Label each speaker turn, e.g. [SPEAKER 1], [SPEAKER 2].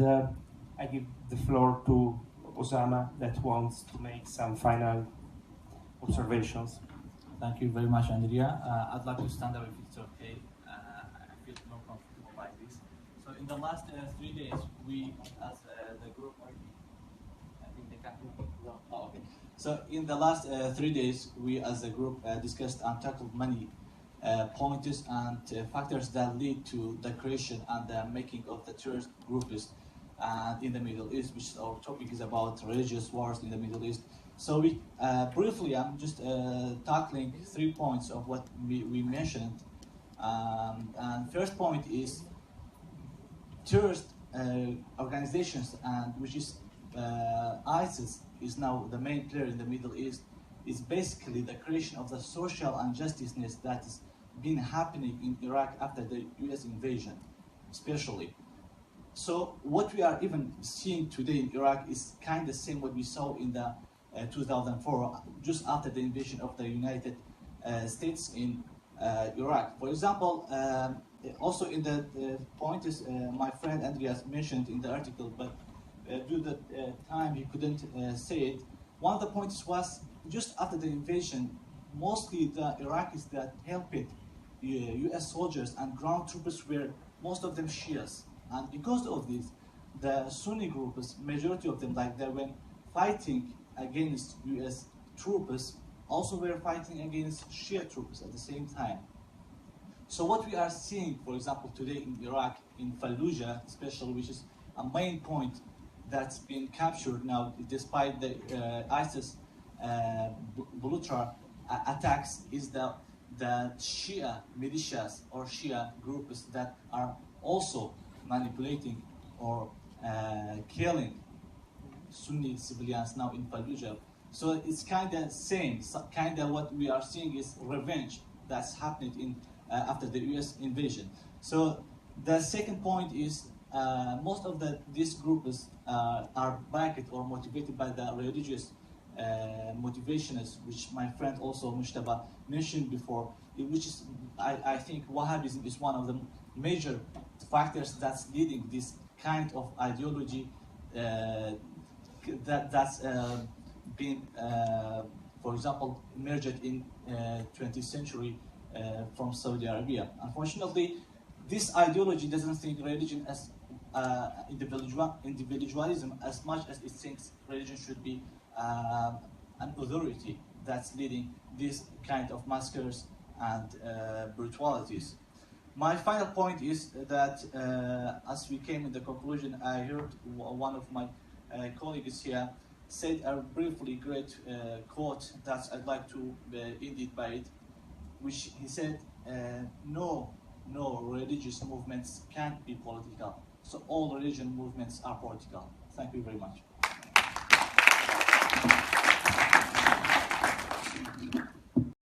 [SPEAKER 1] I give the floor to Osama that wants to make some final observations.
[SPEAKER 2] Thank you very much, Andrea. I'd like to stand up if it's okay. I feel more comfortable like this. So in the last 3 days, we as the group, I think they can't hear me. No. Oh, okay. So in the last 3 days, we as a group discussed and tackled many pointers and factors that lead to the creation and the making of the terrorist groups in the Middle East, which our topic is about religious wars in the Middle East. So we briefly, I'm just tackling 3 points of what we mentioned. And first point is terrorist organizations, and which is ISIS is now the main player in the Middle East, is basically the creation of the social injustice that has been happening in Iraq after the US invasion, especially. So what we are even seeing today in Iraq is kind of same what we saw in the 2004, just after the invasion of the United States in Iraq. For example, also in the pointers my friend Andreas mentioned in the article, but due to the time he couldn't say it. One of the points was just after the invasion, mostly the Iraqis that helped US soldiers and ground troopers were most of them Shias. And because of this, the Sunni groups, majority of them, like they were fighting against US troops, also were fighting against Shia troops at the same time. So what we are seeing, for example, today in Iraq, in Fallujah especially, which is a main point that's been captured now, despite the ISIS brutal attacks, is the Shia militias or Shia groups that are also manipulating or killing Sunni civilians now in Fallujah. So it's kind of same, kind of what we are seeing is revenge that's happening in after the US invasion. So the second point is most of these groups are backed or motivated by the religious motivations, which my friend also Mushtaba mentioned before, which is I think Wahhabism is one of the major factors that's leading this kind of ideology that's been, for example, emerged in 20th century from Saudi Arabia. Unfortunately, this ideology doesn't think religion as individualism as much as it thinks religion should be an authority that's leading these kind of massacres and brutalities. My final point is that as we came in the conclusion, I heard one of my colleagues here said a briefly great quote that I'd like to end it by it, which he said, no religious movements can't be political. So all religion movements are political. Thank you very much.